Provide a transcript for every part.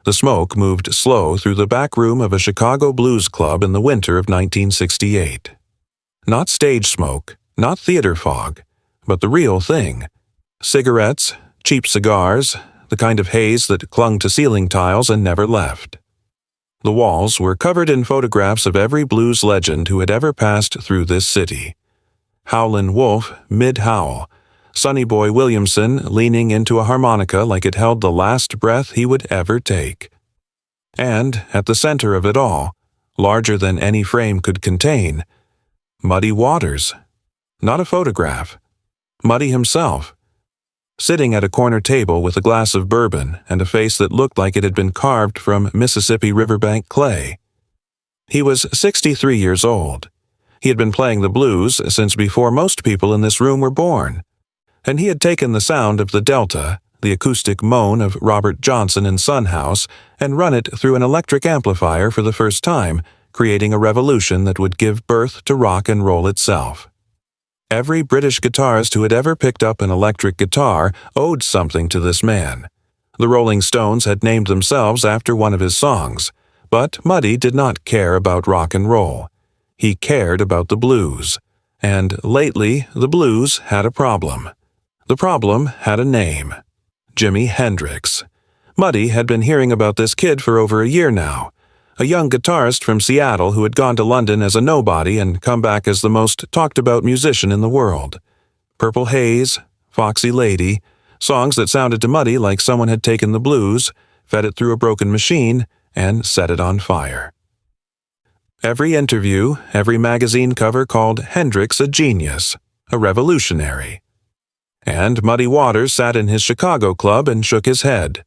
The smoke moved slow through the back room of a Chicago blues club in the winter of 1968. Not stage smoke, not theater fog, but the real thing. Cigarettes, cheap cigars, the kind of haze that clung to ceiling tiles and never left. The walls were covered in photographs of every blues legend who had ever passed through this city. Howlin' Wolf mid-howl, Sonny Boy Williamson leaning into a harmonica like it held the last breath he would ever take. And, at the center of it all, larger than any frame could contain, Muddy Waters. Not a photograph. Muddy himself. Sitting at a corner table with a glass of bourbon and a face that looked like it had been carved from Mississippi riverbank clay. He was 63 years old. He had been playing the blues since before most people in this room were born. And he had taken the sound of the Delta, the acoustic moan of Robert Johnson and Son House, and run it through an electric amplifier for the first time, creating a revolution that would give birth to rock and roll itself. Every British guitarist who had ever picked up an electric guitar owed something to this man. The Rolling Stones had named themselves after one of his songs, but Muddy did not care about rock and roll. He cared about the blues, and lately the blues had a problem. The problem had a name. Jimi Hendrix. Muddy had been hearing about this kid for over a year now, a young guitarist from Seattle who had gone to London as a nobody and come back as the most talked-about musician in the world. Purple Haze, Foxy Lady, songs that sounded to Muddy like someone had taken the blues, fed it through a broken machine, and set it on fire. Every interview, every magazine cover called Hendrix a genius, a revolutionary. And Muddy Waters sat in his Chicago club and shook his head.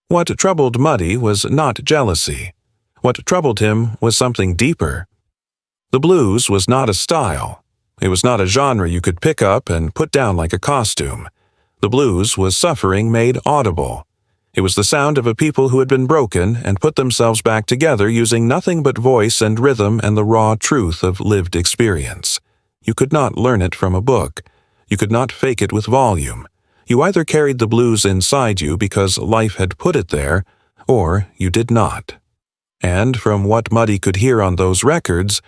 What troubled Muddy was not jealousy. What troubled him was something deeper. The blues was not a style. It was not a genre you could pick up and put down like a costume. The blues was suffering made audible. It was the sound of a people who had been broken and put themselves back together using nothing but voice and rhythm and the raw truth of lived experience. You could not learn it from a book. You could not fake it with volume. You either carried the blues inside you because life had put it there, or you did not. And from what Muddy could hear on those records,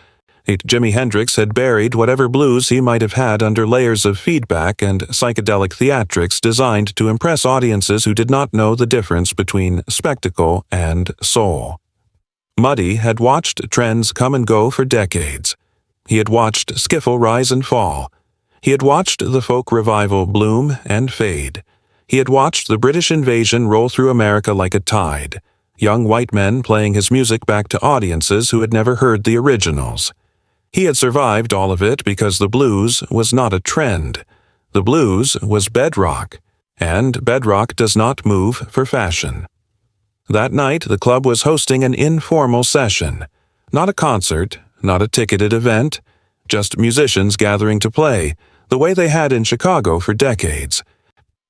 Jimi Hendrix had buried whatever blues he might have had under layers of feedback and psychedelic theatrics designed to impress audiences who did not know the difference between spectacle and soul. Muddy had watched trends come and go for decades. He had watched skiffle rise and fall. He had watched the folk revival bloom and fade. He had watched the British invasion roll through America like a tide, young white men playing his music back to audiences who had never heard the originals. He had survived all of it because the blues was not a trend. The blues was bedrock, and bedrock does not move for fashion. That night, the club was hosting an informal session. Not a concert, not a ticketed event, just musicians gathering to play, the way they had in Chicago for decades.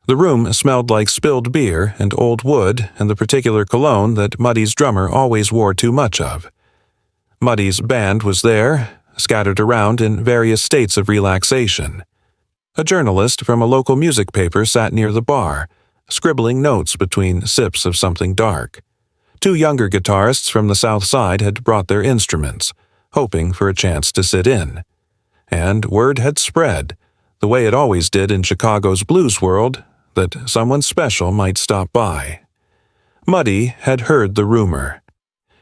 The room smelled like spilled beer and old wood and the particular cologne that Muddy's drummer always wore too much of. Muddy's band was there, scattered around in various states of relaxation. A journalist from a local music paper sat near the bar, scribbling notes between sips of something dark. Two younger guitarists from the South Side had brought their instruments, hoping for a chance to sit in. And word had spread, the way it always did in Chicago's blues world, that someone special might stop by. Muddy had heard the rumor.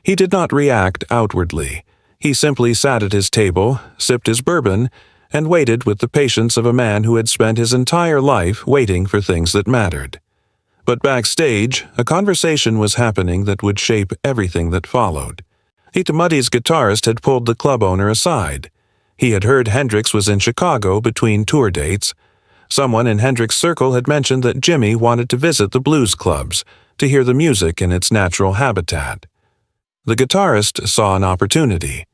He did not react outwardly. He simply sat at his table, sipped his bourbon, and waited with the patience of a man who had spent his entire life waiting for things that mattered. But backstage, a conversation was happening that would shape everything that followed. Muddy's guitarist had pulled the club owner aside. He had heard Hendrix was in Chicago between tour dates. Someone in Hendrix's circle had mentioned that Jimi wanted to visit the blues clubs, to hear the music in its natural habitat. The guitarist saw an opportunity.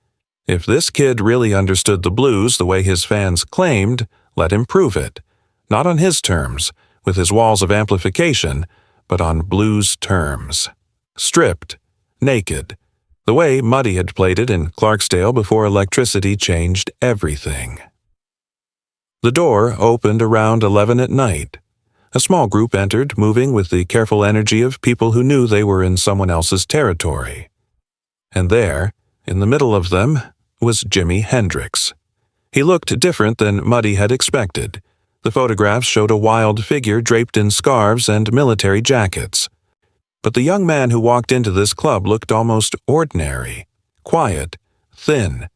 If this kid really understood the blues the way his fans claimed, let him prove it. Not on his terms, with his walls of amplification, but on blues terms. Stripped, naked, the way Muddy had played it in Clarksdale before electricity changed everything. The door opened around 11 at night. A small group entered, moving with the careful energy of people who knew they were in someone else's territory. And there, in the middle of them, was Jimi Hendrix. He looked different than Muddy had expected. The photographs showed a wild figure draped in scarves and military jackets. But the young man who walked into this club looked almost ordinary, quiet, thin.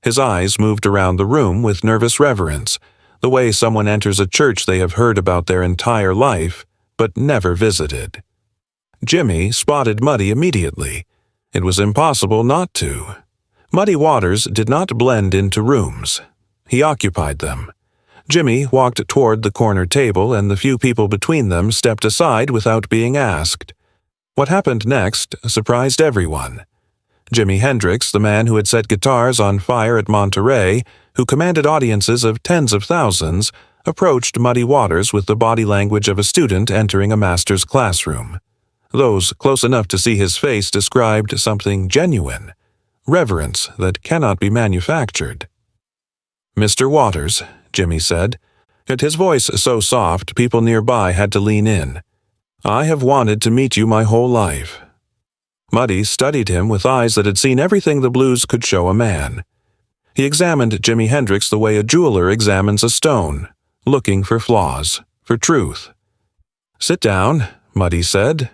His eyes moved around the room with nervous reverence, the way someone enters a church they have heard about their entire life, but never visited. Jimmy spotted Muddy immediately. It was impossible not to. Muddy Waters did not blend into rooms. He occupied them. Jimmy walked toward the corner table, and the few people between them stepped aside without being asked. What happened next surprised everyone. Jimi Hendrix, the man who had set guitars on fire at Monterey, who commanded audiences of tens of thousands, approached Muddy Waters with the body language of a student entering a master's classroom. Those close enough to see his face described something genuine, reverence that cannot be manufactured. "Mr. Waters," Jimmy said, and his voice so soft people nearby had to lean in. "I have wanted to meet you my whole life." Muddy studied him with eyes that had seen everything the blues could show a man. He examined Jimi Hendrix the way a jeweler examines a stone, looking for flaws, for truth. "Sit down," Muddy said.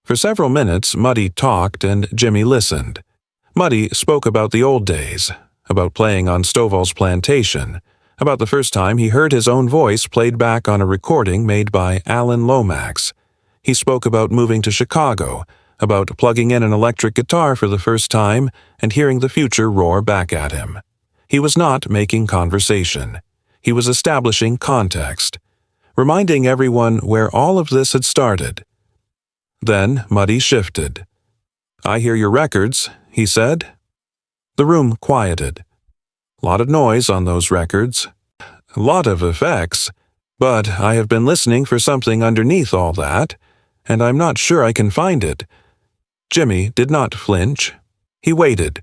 For several minutes, Muddy talked and Jimmy listened. Muddy spoke about the old days, about playing on Stovall's plantation, about the first time he heard his own voice played back on a recording made by Alan Lomax. He spoke about moving to Chicago, about plugging in an electric guitar for the first time and hearing the future roar back at him. He was not making conversation. He was establishing context, reminding everyone where all of this had started. Then Muddy shifted. "I hear your records," he said. The room quieted. "Lot of noise on those records. A lot of effects. But I have been listening for something underneath all that, and I'm not sure I can find it." Jimmy did not flinch. He waited.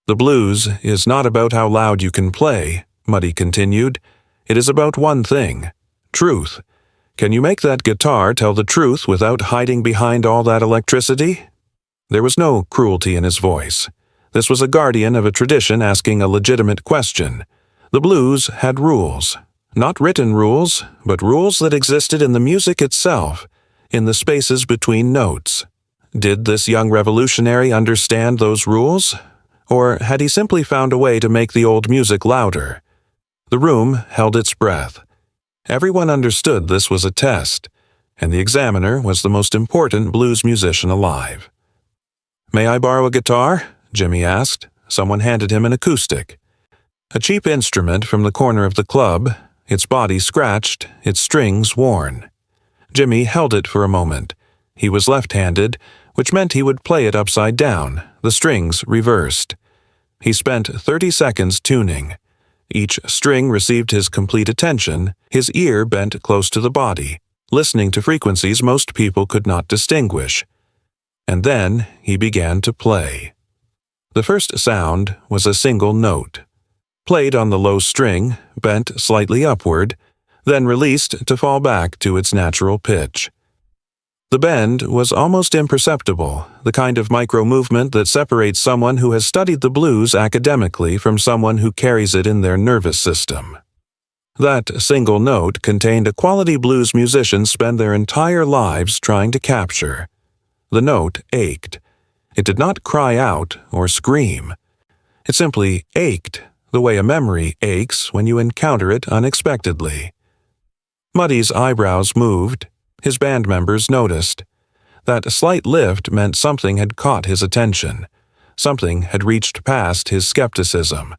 "The blues is not about how loud you can play," Muddy continued. "It is about one thing, truth. Can you make that guitar tell the truth without hiding behind all that electricity?" There was no cruelty in his voice. This was a guardian of a tradition asking a legitimate question. The blues had rules. Not written rules, but rules that existed in the music itself, in the spaces between notes. Did this young revolutionary understand those rules? Or had he simply found a way to make the old music louder? The room held its breath. Everyone understood this was a test, and the examiner was the most important blues musician alive. "May I borrow a guitar?" Jimmy asked. Someone handed him an acoustic. A cheap instrument from the corner of the club, its body scratched, its strings worn. Jimmy held it for a moment. He was left-handed, which meant he would play it upside down, the strings reversed. He spent 30 seconds tuning. Each string received his complete attention, his ear bent close to the body, listening to frequencies most people could not distinguish. And then he began to play. The first sound was a single note, played on the low string, bent slightly upward, then released to fall back to its natural pitch. The bend was almost imperceptible, the kind of micro-movement that separates someone who has studied the blues academically from someone who carries it in their nervous system. That single note contained a quality blues musicians spend their entire lives trying to capture. The note ached. It did not cry out or scream. It simply ached, the way a memory aches when you encounter it unexpectedly. Muddy's eyebrows moved. His band members noticed. That slight lift meant something had caught his attention. Something had reached past his skepticism.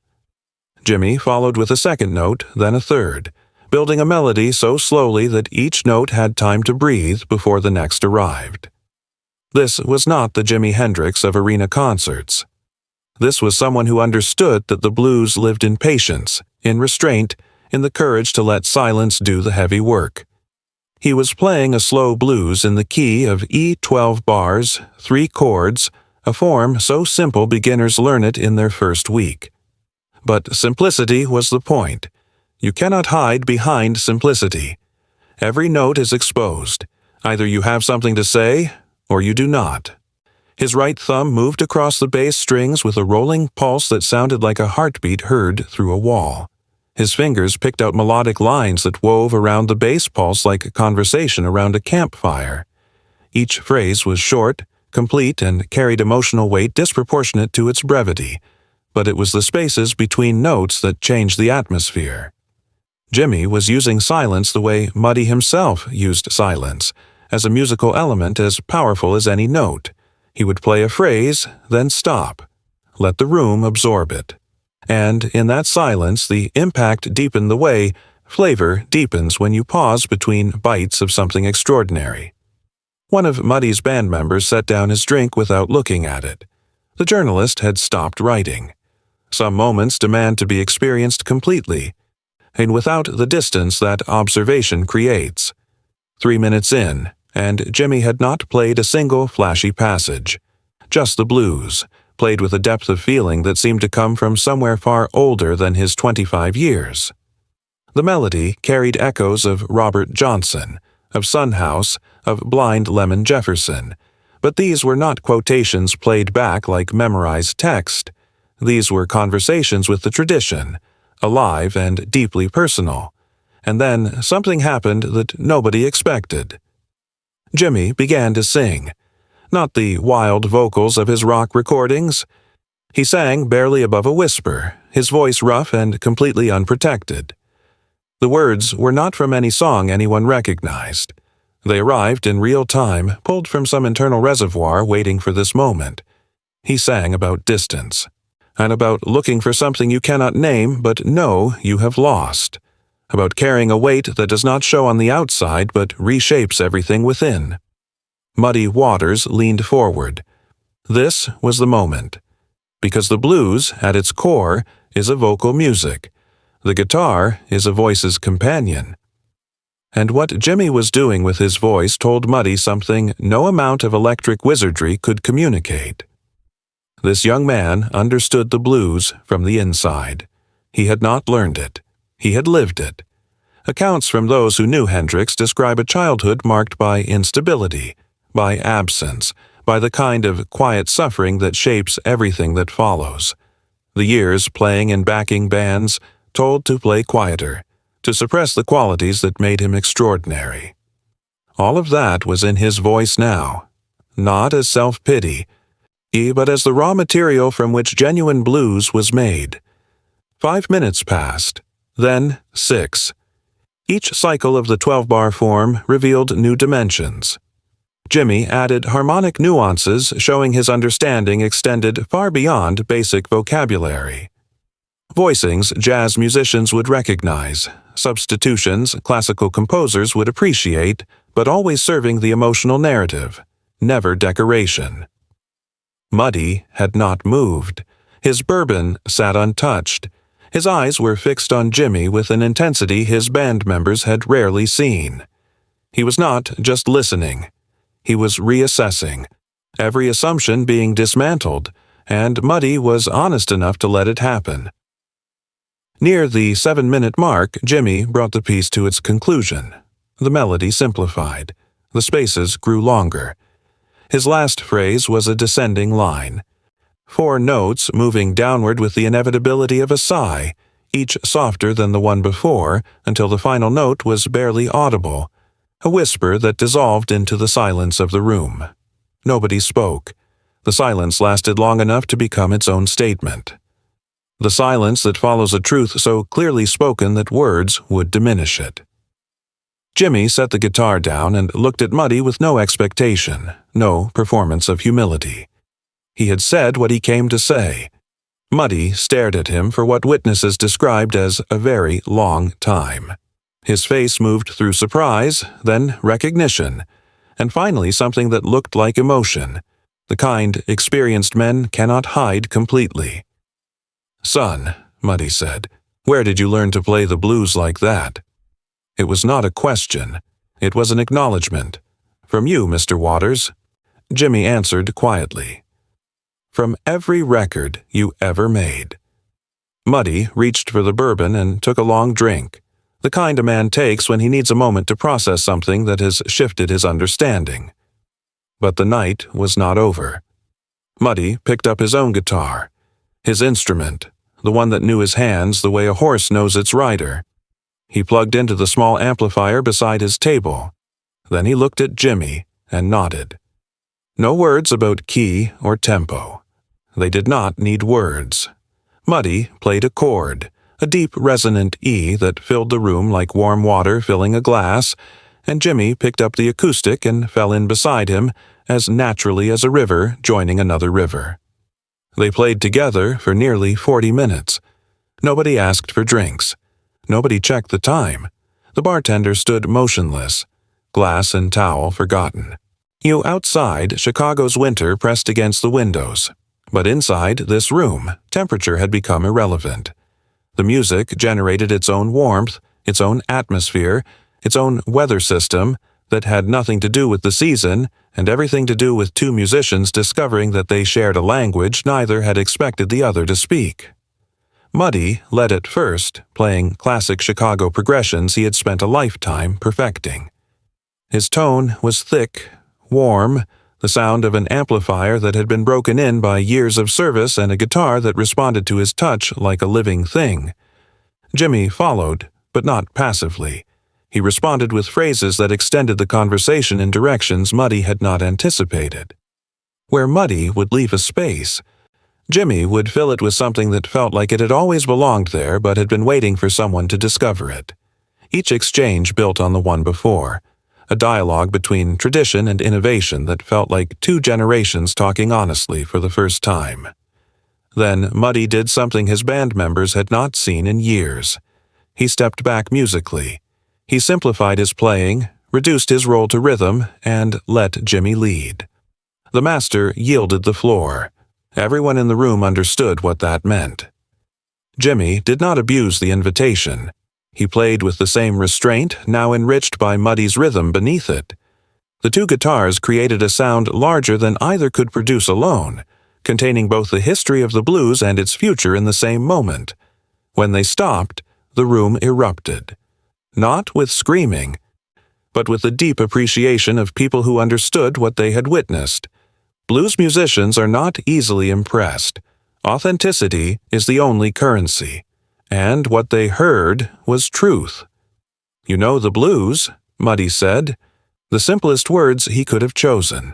Jimmy followed with a second note, then a third, building a melody so slowly that each note had time to breathe before the next arrived. This was not the Jimi Hendrix of arena concerts. This was someone who understood that the blues lived in patience, in restraint, in the courage to let silence do the heavy work. He was playing a slow blues in the key of E12 bars, 3 chords, a form so simple beginners learn it in their first week. But simplicity was the point. You cannot hide behind simplicity. Every note is exposed. Either you have something to say, or you do not. His right thumb moved across the bass strings with a rolling pulse that sounded like a heartbeat heard through a wall. His fingers picked out melodic lines that wove around the bass pulse like a conversation around a campfire. Each phrase was short, complete, and carried emotional weight disproportionate to its brevity, but it was the spaces between notes that changed the atmosphere. Jimi was using silence the way Muddy himself used silence, as a musical element as powerful as any note. He would play a phrase, then stop. Let the room absorb it. And in that silence, the impact deepened the way flavor deepens when you pause between bites of something extraordinary. One of Muddy's band members set down his drink without looking at it. The journalist had stopped writing. Some moments demand to be experienced completely, and without the distance that observation creates. 3 minutes in, and Jimi had not played a single flashy passage. Just the blues, played with a depth of feeling that seemed to come from somewhere far older than his 25 years. The melody carried echoes of Robert Johnson, of Son House, of Blind Lemon Jefferson, but these were not quotations played back like memorized text. These were conversations with the tradition, alive and deeply personal. And then something happened that nobody expected. Jimi began to sing, not the wild vocals of his rock recordings. He sang barely above a whisper, his voice rough and completely unprotected. The words were not from any song anyone recognized. They arrived in real time, pulled from some internal reservoir waiting for this moment. He sang about distance, and about looking for something you cannot name but know you have lost, about carrying a weight that does not show on the outside but reshapes everything within. Muddy Waters leaned forward. This was the moment. Because the blues, at its core, is a vocal music. The guitar is a voice's companion. And what Jimi was doing with his voice told Muddy something no amount of electric wizardry could communicate. This young man understood the blues from the inside. He had not learned it. He had lived it. Accounts from those who knew Hendrix describe a childhood marked by instability, by absence, by the kind of quiet suffering that shapes everything that follows. The years playing in backing bands, told to play quieter, to suppress the qualities that made him extraordinary. All of that was in his voice now, not as self-pity, but as the raw material from which genuine blues was made. 5 minutes passed, then 6. Each cycle of the 12-bar form revealed new dimensions. Jimi added harmonic nuances showing his understanding extended far beyond basic vocabulary. Voicings jazz musicians would recognize, substitutions classical composers would appreciate, but always serving the emotional narrative, never decoration. Muddy had not moved. His bourbon sat untouched. His eyes were fixed on Jimi with an intensity his band members had rarely seen. He was not just listening. He was reassessing, every assumption being dismantled, and Muddy was honest enough to let it happen. Near the 7-minute mark, Jimi brought the piece to its conclusion. The melody simplified. The spaces grew longer. His last phrase was a descending line. 4 notes moving downward with the inevitability of a sigh, each softer than the one before, until the final note was barely audible, a whisper that dissolved into the silence of the room. Nobody spoke. The silence lasted long enough to become its own statement. The silence that follows a truth so clearly spoken that words would diminish it. Jimi set the guitar down and looked at Muddy with no expectation, no performance of humility. He had said what he came to say. Muddy stared at him for what witnesses described as a very long time. His face moved through surprise, then recognition, and finally something that looked like emotion, the kind experienced men cannot hide completely. "Son," Muddy said, "where did you learn to play the blues like that?" It was not a question. It was an acknowledgement. "From you, Mr. Waters." Jimi answered quietly. "From every record you ever made." Muddy reached for the bourbon and took a long drink. the kind a man takes when he needs a moment to process something that has shifted his understanding. But the night was not over. Muddy picked up his own guitar, his instrument, the one that knew his hands the way a horse knows its rider. He plugged into the small amplifier beside his table. Then he looked at Jimmy and nodded. No words about key or tempo. They did not need words. Muddy played a chord, a deep resonant E that filled the room like warm water filling a glass, and Jimmy picked up the acoustic and fell in beside him as naturally as a river joining another river. They played together for nearly 40 minutes. Nobody asked for drinks. Nobody checked the time. The bartender stood motionless, glass and towel forgotten. Outside, Chicago's winter pressed against the windows. But inside this room, temperature had become irrelevant. The music generated its own warmth, its own atmosphere, its own weather system that had nothing to do with the season and everything to do with two musicians discovering that they shared a language neither had expected the other to speak. Muddy led at first, playing classic Chicago progressions he had spent a lifetime perfecting. His tone was thick, warm, the sound of an amplifier that had been broken in by years of service and a guitar that responded to his touch like a living thing. Jimmy followed, but not passively. He responded with phrases that extended the conversation in directions Muddy had not anticipated. Where Muddy would leave a space, Jimmy would fill it with something that felt like it had always belonged there but had been waiting for someone to discover it. Each exchange built on the one before, a dialogue between tradition and innovation that felt like two generations talking honestly for the first time. Then Muddy did something his band members had not seen in years. He stepped back musically. He simplified his playing, reduced his role to rhythm, and let Jimmy lead. The master yielded the floor. Everyone in the room understood what that meant. Jimmy did not abuse the invitation. He played with the same restraint, now enriched by Muddy's rhythm beneath it. The two guitars created a sound larger than either could produce alone, containing both the history of the blues and its future in the same moment. When they stopped, the room erupted. Not with screaming, but with the deep appreciation of people who understood what they had witnessed. Blues musicians are not easily impressed. Authenticity is the only currency. And what they heard was truth. "You know the blues," Muddy said, the simplest words he could have chosen.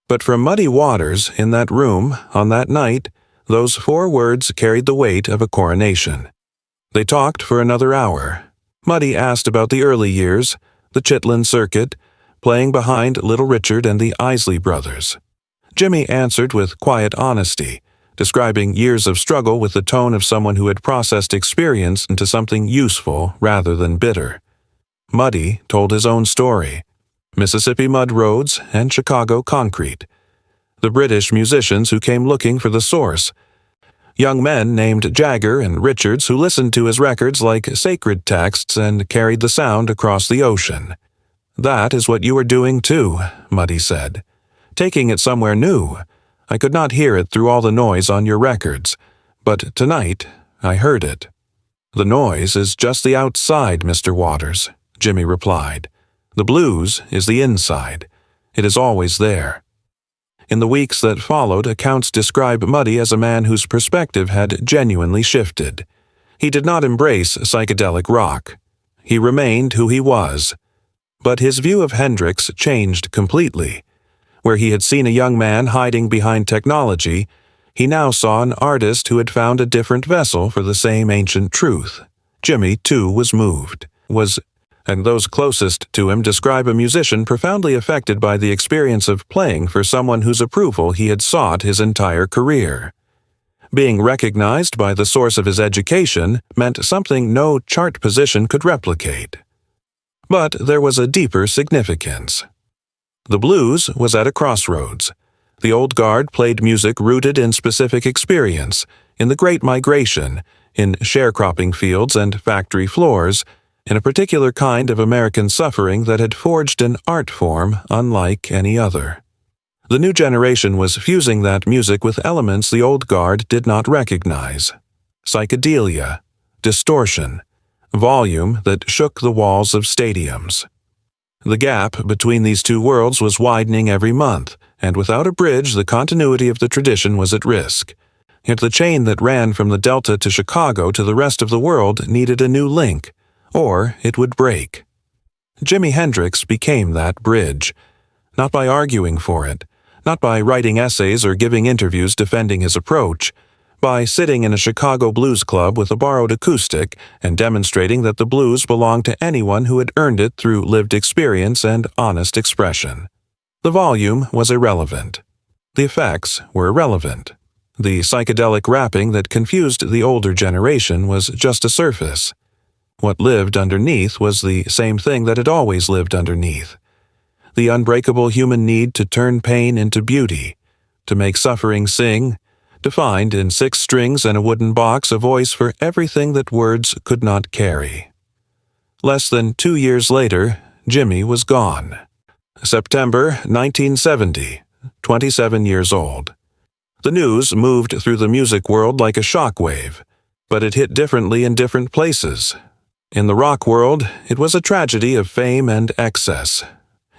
But from Muddy Waters, in that room, on that night, those 4 words carried the weight of a coronation. They talked for another hour. Muddy asked about the early years, the Chitlin circuit, playing behind Little Richard and the Isley Brothers. Jimmy answered with quiet honesty, describing years of struggle with the tone of someone who had processed experience into something useful rather than bitter. Muddy told his own story: Mississippi mud roads and Chicago concrete. The British musicians who came looking for the source. Young men named Jagger and Richards who listened to his records like sacred texts and carried the sound across the ocean. "That is what you are doing too," Muddy said. "Taking it somewhere new. I could not hear it through all the noise on your records, but tonight I heard it." "The noise is just the outside, Mr. Waters," Jimmy replied. "The blues is the inside. It is always there." In the weeks that followed, accounts describe Muddy as a man whose perspective had genuinely shifted. He did not embrace psychedelic rock. He remained who he was. But his view of Hendrix changed completely. Where he had seen a young man hiding behind technology, he now saw an artist who had found a different vessel for the same ancient truth. Jimmy, too, was moved, and those closest to him describe a musician profoundly affected by the experience of playing for someone whose approval he had sought his entire career. Being recognized by the source of his education meant something no chart position could replicate. But there was a deeper significance. The blues was at a crossroads. The old guard played music rooted in specific experience, in the Great Migration, in sharecropping fields and factory floors, in a particular kind of American suffering that had forged an art form unlike any other. The new generation was fusing that music with elements the old guard did not recognize. Psychedelia, distortion, volume that shook the walls of stadiums. The gap between these two worlds was widening every month, and without a bridge the continuity of the tradition was at risk. Yet the chain that ran from the Delta to Chicago to the rest of the world needed a new link, or it would break. Jimi Hendrix became that bridge, not by arguing for it, not by writing essays or giving interviews defending his approach, by sitting in a Chicago blues club with a borrowed acoustic and demonstrating that the blues belonged to anyone who had earned it through lived experience and honest expression. The volume was irrelevant. The effects were irrelevant. The psychedelic rapping that confused the older generation was just a surface. What lived underneath was the same thing that had always lived underneath. The unbreakable human need to turn pain into beauty, to make suffering sing, to find in 6 strings and a wooden box a voice for everything that words could not carry. Less than 2 years later, Jimi was gone. September 1970, 27 years old. The news moved through the music world like a shockwave, but it hit differently in different places. In the rock world, it was a tragedy of fame and excess.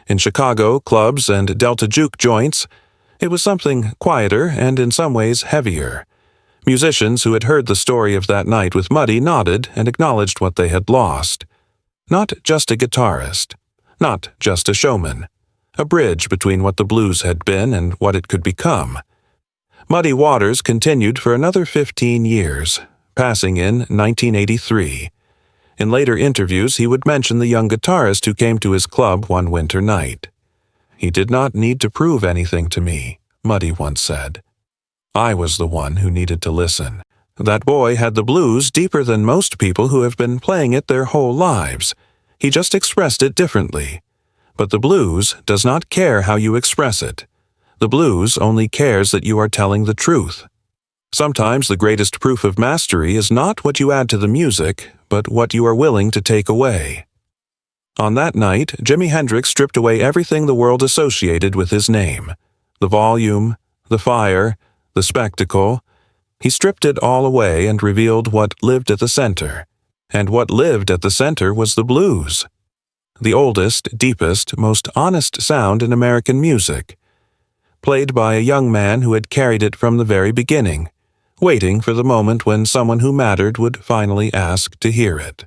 In Chicago clubs and Delta juke joints, it was something quieter and in some ways heavier. Musicians who had heard the story of that night with Muddy nodded and acknowledged what they had lost. Not just a guitarist, not just a showman, a bridge between what the blues had been and what it could become. Muddy Waters continued for another 15 years, passing in 1983. In later interviews, he would mention the young guitarist who came to his club one winter night. "He did not need to prove anything to me," Muddy once said. "I was the one who needed to listen. That boy had the blues deeper than most people who have been playing it their whole lives. He just expressed it differently. But the blues does not care how you express it. The blues only cares that you are telling the truth. Sometimes the greatest proof of mastery is not what you add to the music, but what you are willing to take away." On that night, Jimi Hendrix stripped away everything the world associated with his name. The volume, the fire, the spectacle. He stripped it all away and revealed what lived at the center. And what lived at the center was the blues. The oldest, deepest, most honest sound in American music. Played by a young man who had carried it from the very beginning, waiting for the moment when someone who mattered would finally ask to hear it.